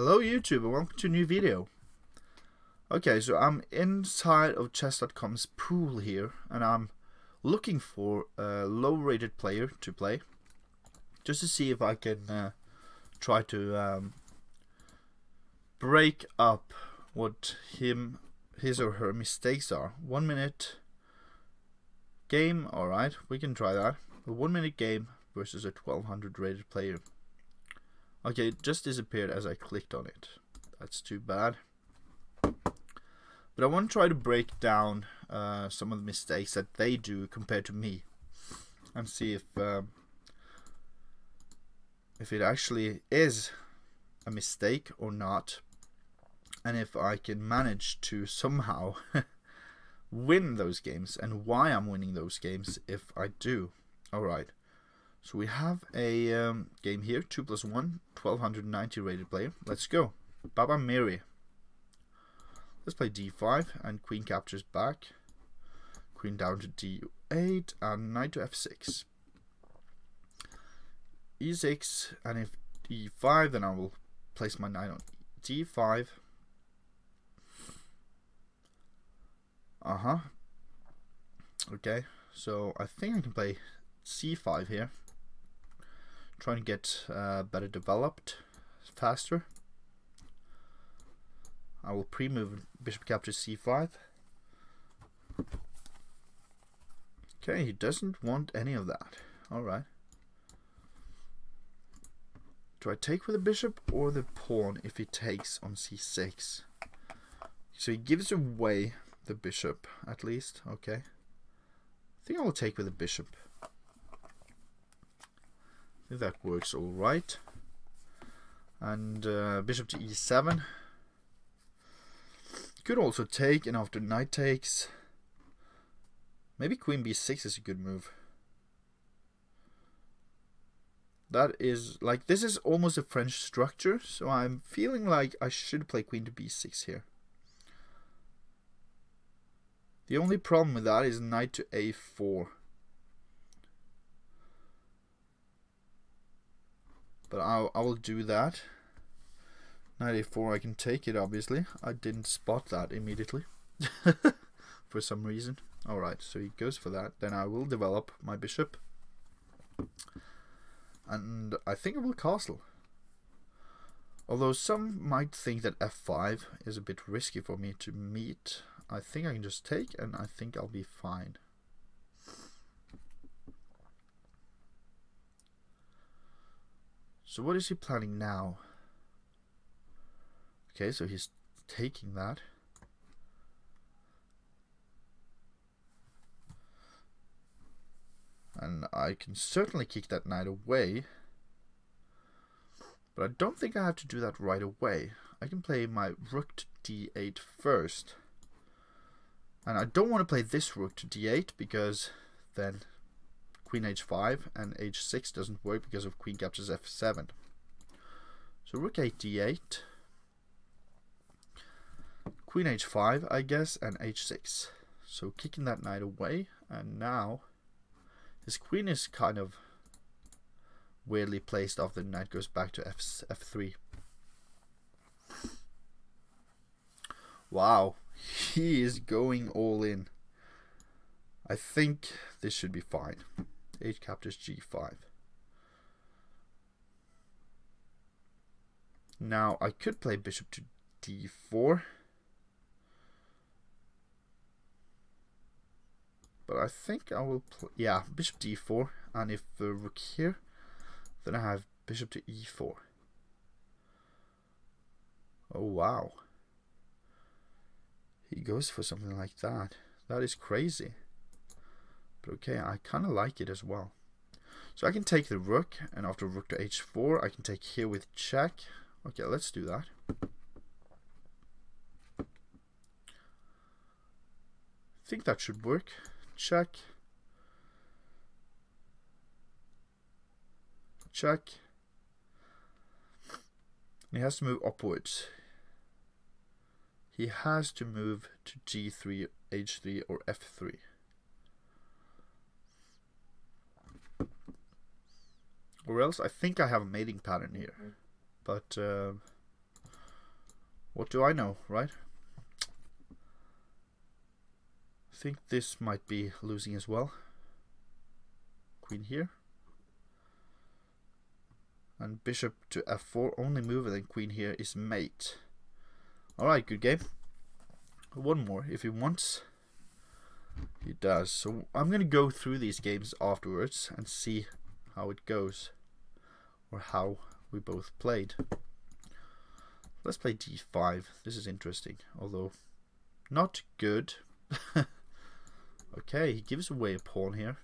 Hello YouTube and welcome to a new video. Okay, so I'm inside of chess.com's pool here and I'm looking for a low rated player to play just to see if I can try to break up what his or her mistakes are. 1 minute game, alright, we can try that. A 1 minute game versus a 1200 rated player. Okay, it just disappeared as I clicked on it. That's too bad. But I want to try to break down some of the mistakes that they do compared to me, and see if it actually is a mistake or not, and if I can manage to somehow win those games, and why I'm winning those games if I do. Alright. So we have a game here, 2+1, 1290 rated player. Let's go. BabaMirrie. Let's play d5 and queen captures back. Queen down to d8 and knight to f6. e6, and if e5, then I will place my knight on d5. Okay, so I think I can play c5 here. Trying to get better developed, faster. I will pre-move bishop captures c5. Okay, he doesn't want any of that. Alright. Do I take with the bishop or the pawn if he takes on c6? So he gives away the bishop, at least. Okay. I think I will take with the bishop. I think that works all right. And bishop to e7. Could also take, and after knight takes, maybe queen b6 is a good move. That is like, this is almost a French structure, so I'm feeling like I should play queen to b6 here. The only problem with that is knight to a4. But I will do that. Knight a4, I can take it, obviously. I didn't spot that immediately. For some reason. Alright, so he goes for that. Then I will develop my bishop. And I think I will castle. Although some might think that f5 is a bit risky for me to meet. I think I can just take, and I think I'll be fine. So what is he planning now? Okay, so he's taking that. And I can certainly kick that knight away. But I don't think I have to do that right away. I can play my rook to d8 first. And I don't want to play this rook to d8 because then queen h5 and h6 doesn't work because of queen captures f7. So rook 8 d8, queen h5 I guess, and h6. So kicking that knight away, and now his queen is kind of weirdly placed after the knight goes back to f3. Wow, he is going all in. I think this should be fine. H captures g5. Now I could play bishop to d4, but I think I will play, yeah, bishop d4, and if rook here, then I have bishop to e4. Oh wow, he goes for something like that. That is crazy. But okay, I kind of like it as well. So I can take the rook, and after rook to h4, I can take here with check. Okay, let's do that. I think that should work. Check. Check. And he has to move upwards. He has to move to g3, h3, or f3. Or else I think I have a mating pattern here. But What do I know, right? I think this might be losing as well. Queen here. And bishop to f4, only move, and then queen here is mate. Alright, good game. One more if he wants. He does. So I'm going to go through these games afterwards and see how it goes. Or how we both played. Let's play d5. This is interesting, although not good. Okay, he gives away a pawn here.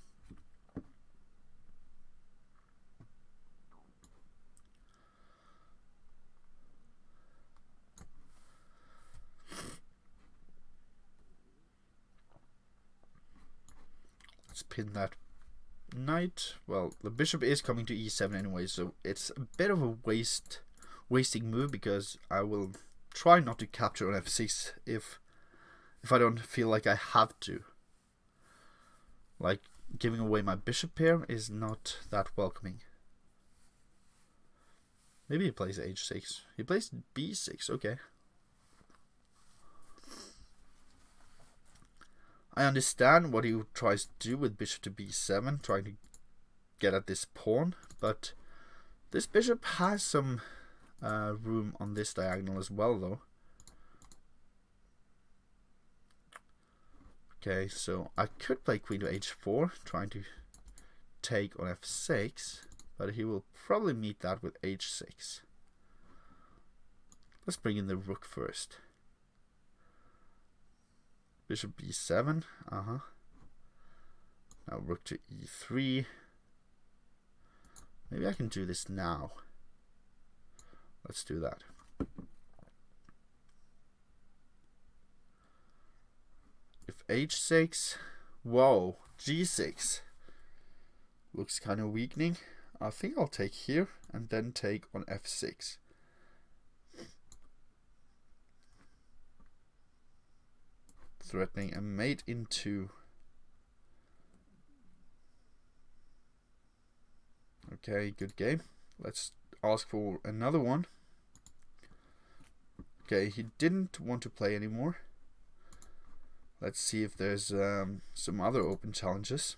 Let's pin that knight. Well, the bishop is coming to e7 anyway, so it's a bit of a wasting move, because I will try not to capture on f6 if I don't feel like I have to. Like, giving away my bishop here is not that welcoming. Maybe he plays h6. He plays b6, okay. I understand what he tries to do with bishop to b7, trying to get at this pawn, but this bishop has some room on this diagonal as well, though. Okay, so I could play queen to h4, trying to take on f6, but he will probably meet that with h6. Let's bring in the rook first. Bishop b7, Now rook to e3. Maybe I can do this now. Let's do that. If h6, whoa, g6 looks kind of weakening. I think I'll take here and then take on f6. Threatening a mate into. Okay, good game. Let's ask for another one. Okay, he didn't want to play anymore. Let's see if there's some other open challenges.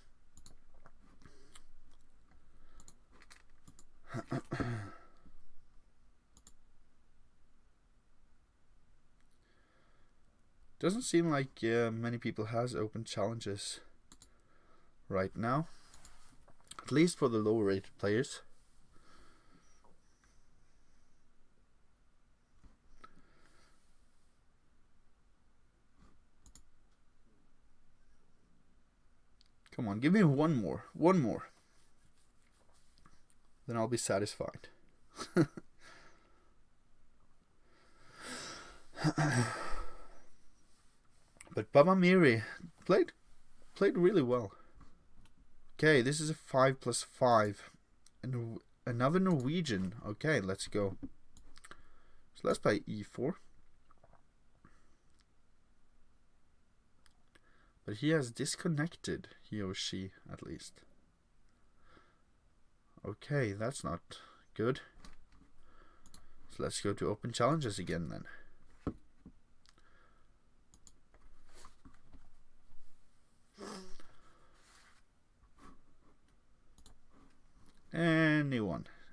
Doesn't seem like many people has open challenges right now, at least for the lower rated players. Come on, give me one more, then I'll be satisfied. But BabaMirrie played really well. Okay, this is a 5+5 and another Norwegian. Okay, let's go. So let's play e4. But he has disconnected, he or she at least. Okay, that's not good. So let's go to open challenges again then.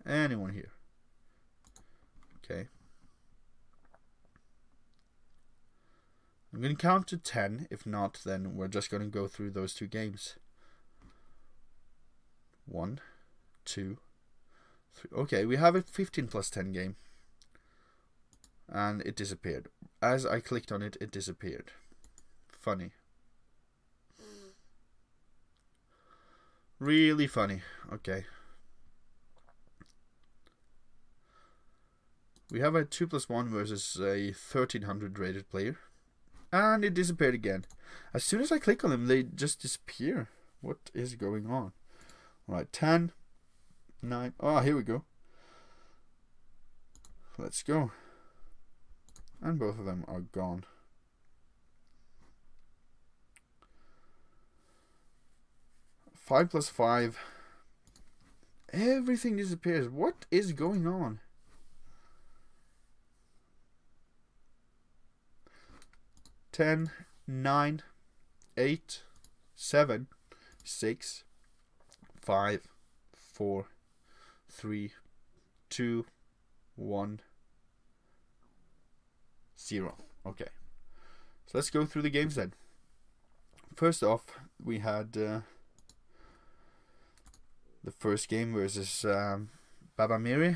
Anyone here. Okay. I'm going to count to 10. If not, then we're just going to go through those two games. 1, 2, 3. Okay, we have a 15+10 game. And it disappeared. As I clicked on it, it disappeared. Funny. Really funny. Okay. We have a 2+1 versus a 1300 rated player. And it disappeared again. As soon as I click on them, they just disappear. What is going on? Alright, 10, 9. Oh, here we go. Let's go. And both of them are gone. 5+5. Everything disappears. What is going on? 10, 9, 8, 7, 6, 5, 4, 3, 2, 1, 0. Okay. So let's go through the games then. First off, we had the first game versus BabaMirrie,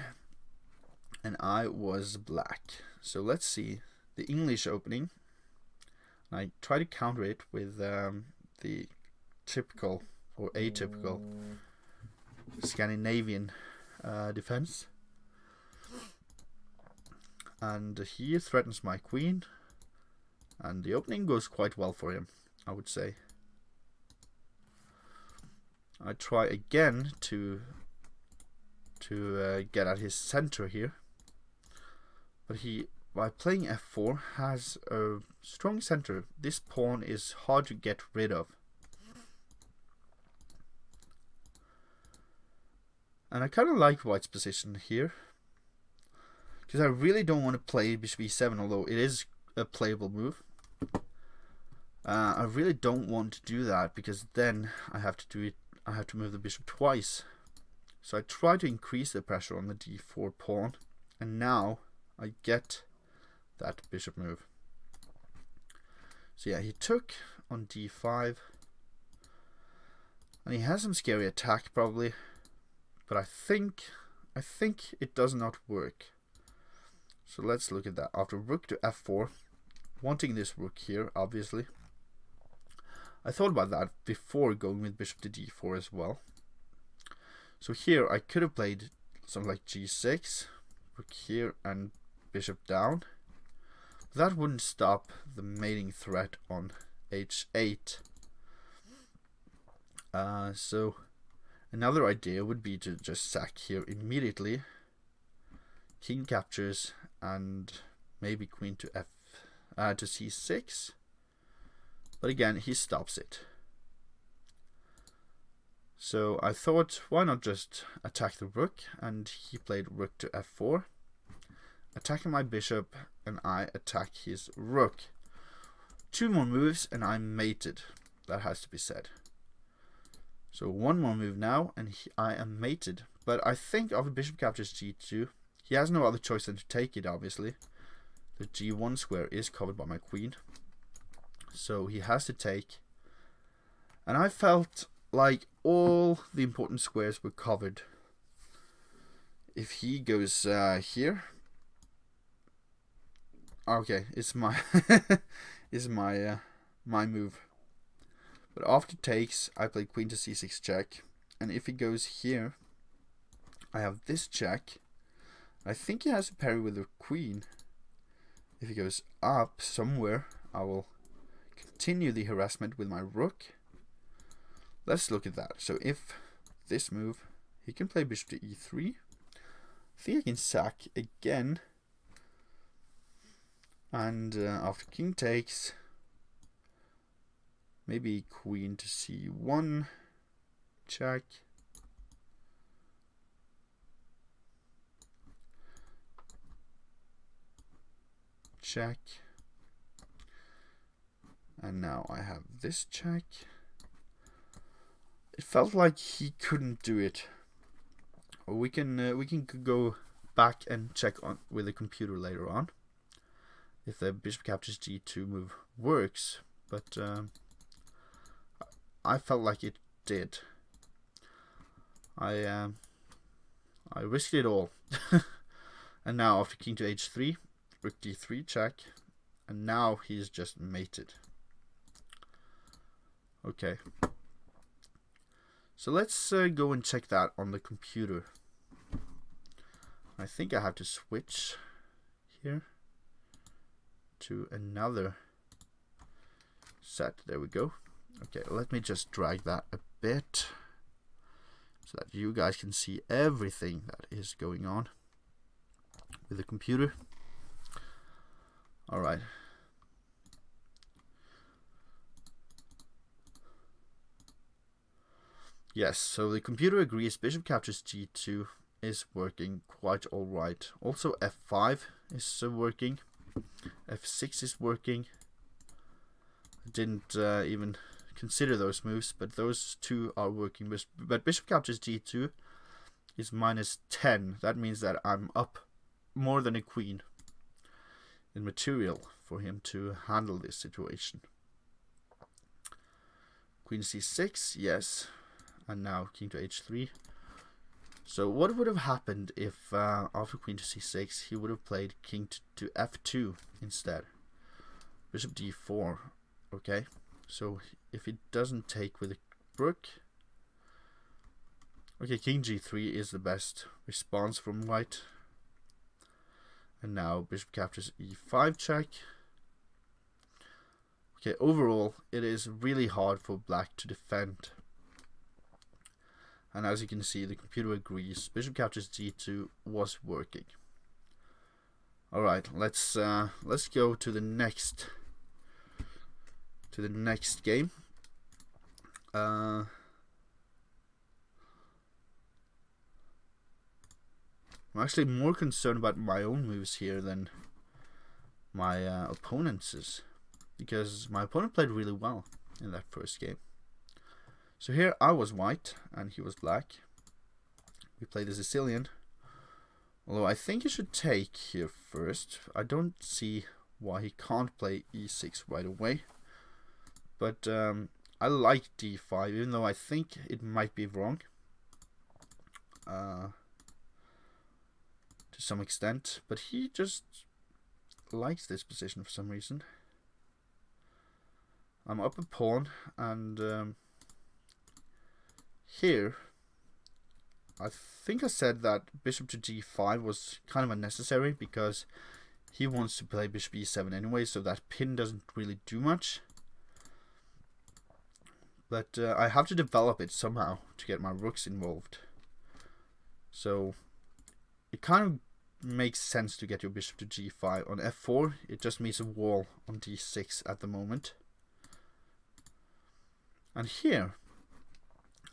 and I was black. So let's see the English opening. I try to counter it with the typical or atypical Scandinavian defense. And he threatens my queen, and the opening goes quite well for him, I would say. I try again to get at his center here, but he, by playing f4, has a strong center. This pawn is hard to get rid of, and I kind of like white's position here, because I really don't want to play bishop e7, although it is a playable move. I really don't want to do that, because then I have to do it. I have to move the bishop twice. So I try to increase the pressure on the d4 pawn, and now I get that bishop move. So yeah, he took on d5, and he has some scary attack probably, but I think it does not work. So let's look at that. After rook to f4, wanting this rook here, obviously. I thought about that before going with bishop to d4 as well. So here I could have played something like g6, rook here and bishop down. That wouldn't stop the mating threat on h8. So another idea would be to just sack here immediately. King captures and maybe queen to to c6. But again, he stops it. So I thought, why not just attack the rook? And he played rook to f4, attacking my bishop, and I attack his rook. 2 more moves and I'm mated. That has to be said. So 1 more move now and I am mated. But I think after bishop captures g2, he has no other choice than to take it, obviously. The g1 square is covered by my queen, so he has to take. And I felt like all the important squares were covered. If he goes here, okay, it's my my move. But after takes, I play queen to c6 check, and if he goes here, I have this check. I think he has a parry with the queen. If he goes up somewhere, I will continue the harassment with my rook. Let's look at that. So if this move, he can play bishop to e3. I think I can sack again. And after king takes, maybe queen to c1, check. Check. And now I have this check. It felt like he couldn't do it. We can go back and check on with the computer later on if the bishop captures g2 move works, but I felt like it did. I risked it all. And now after king to h3, rook d3 check, and now he's just mated. Okay, so let's go and check that on the computer. I think I have to switch here to another set. There we go. Okay, let me just drag that a bit so that you guys can see everything that is going on with the computer. All right. Yes, so the computer agrees bishop captures g2 is working quite alright. Also f5 is working, f6 is working, I didn't even consider those moves, but those two are working. But bishop captures g2 is -10. That means that I'm up more than a queen in material for him to handle this situation. Queen c6, yes, and now king to h3. So what would have happened if after queen to c6 he would have played king to f2 instead? Bishop d4. Okay, so if he doesn't take with a rook, okay, king g3 is the best response from white. And now bishop captures e5 check. Okay, overall it is really hard for black to defend. And as you can see, the computer agrees. Bishop captures g2 was working. All right, let's go to the next game. I'm actually more concerned about my own moves here than my opponent's, because my opponent played really well in that first game. So here I was white and he was black. We played the Sicilian. Although I think he should take here first. I don't see why he can't play e6 right away. But I like d5, even though I think it might be wrong. To some extent. But he just likes this position for some reason. I'm up a pawn, and here I think I said that bishop to g5 was kind of unnecessary because he wants to play bishop e7 anyway, so that pin doesn't really do much. But I have to develop it somehow to get my rooks involved. So it kind of makes sense to get your bishop to g5. On f4 it just means a wall on d6 at the moment. And here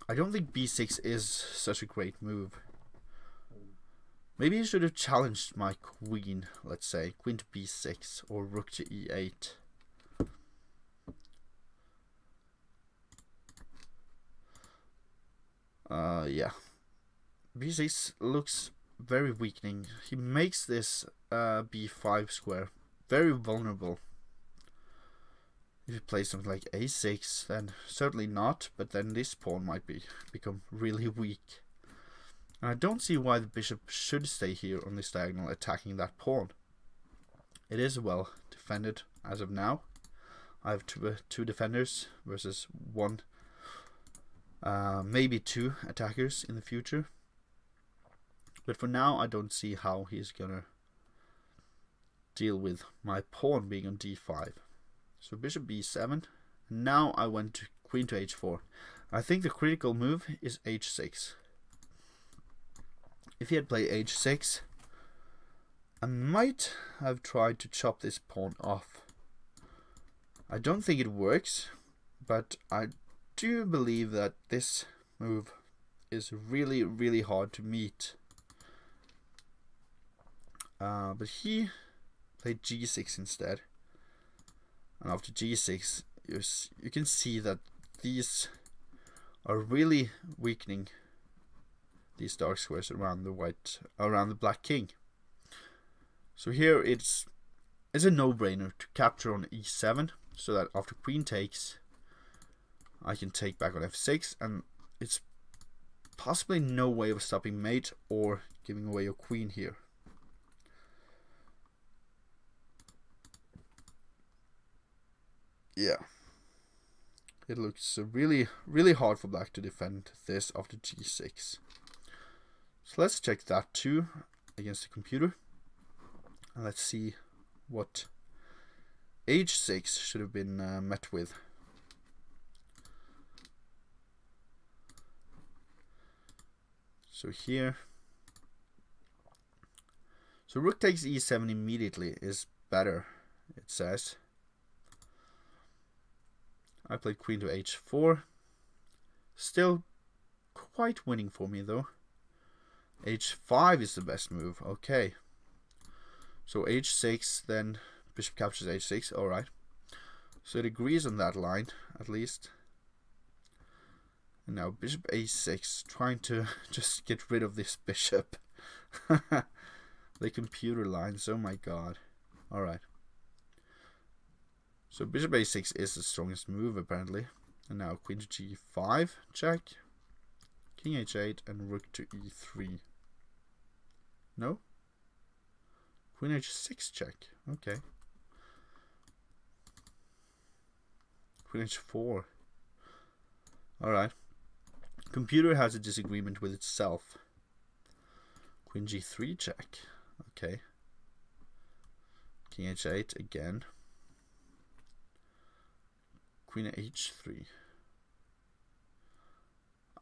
I don't think b6 is such a great move. Maybe he should have challenged my queen, let's say, queen to b6 or rook to e8. Yeah. b6 looks very weakening. He makes this b5 square very vulnerable. If you play something like a6, then certainly not, but then this pawn might become really weak. And I don't see why the bishop should stay here on this diagonal attacking that pawn. It is well defended as of now. I have two defenders versus one, maybe two attackers in the future. But for now, I don't see how he's gonna deal with my pawn being on d5. So bishop b7. Now I went to queen to h4. I think the critical move is h6. If he had played h6, I might have tried to chop this pawn off. I don't think it works, but I do believe that this move is really, really hard to meet. But he played g6 instead. And after g6, you can see that these are really weakening these dark squares around the black king. So here it's a no-brainer to capture on e7, so that after queen takes, I can take back on f6, and it's possibly no way of stopping mate or giving away your queen here. Yeah, it looks really, really hard for black to defend this after g6. So let's check that too against the computer, and let's see what h6 should have been met with. So here, so rook takes e7 immediately is better, it says. I played queen to h4. Still quite winning for me though. h5 is the best move. Okay. So h6, then bishop captures h6. Alright. So it agrees on that line, at least. And now bishop a6, trying to just get rid of this bishop. The computer lines, oh my god. Alright. So bishop a6 is the strongest move, apparently. And now queen to g5, check. King h8 and rook to e3. No? Queen h6, check. Okay. Queen h4. Alright. Computer has a disagreement with itself. Queen g3, check. Okay. King h8 again. Queen h3.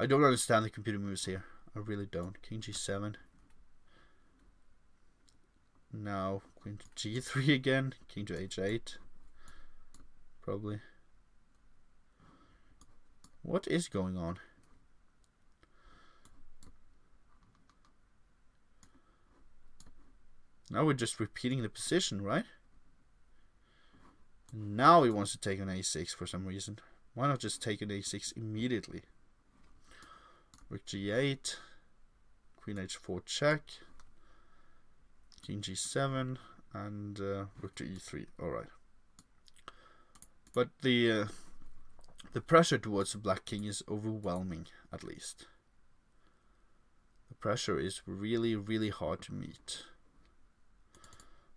I don't understand the computer moves here. I really don't. King g7. Now queen to g3 again. King to h8. Probably. What is going on? Now we're just repeating the position, right? Now he wants to take an a6 for some reason. Why not just take an a6 immediately? Rook g8, queen h4 check, king g7, and rook to e3. Alright. But the pressure towards the black king is overwhelming, at least. The pressure is really, really hard to meet.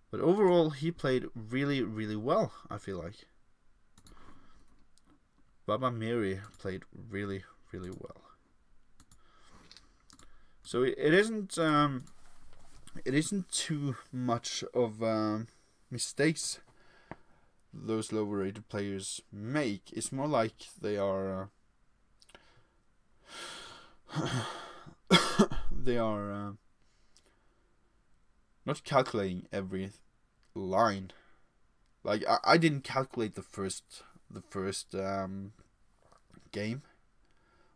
But overall, he played really, really well, I feel like. BabaMirrie played really, really well. So it isn't too much of mistakes those lower rated players make. It's more like they are they are not calculating every line. Like I didn't calculate the first game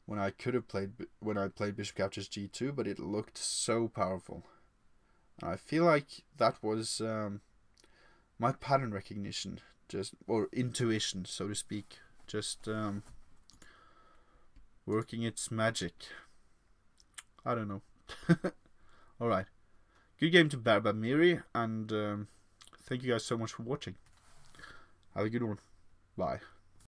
when I played bishop captures g2, but it looked so powerful. I feel like that was my pattern recognition, or intuition, so to speak, just working its magic. I don't know. Alright. Good game to BabaMirrie, and thank you guys so much for watching. Have a good one. Bye.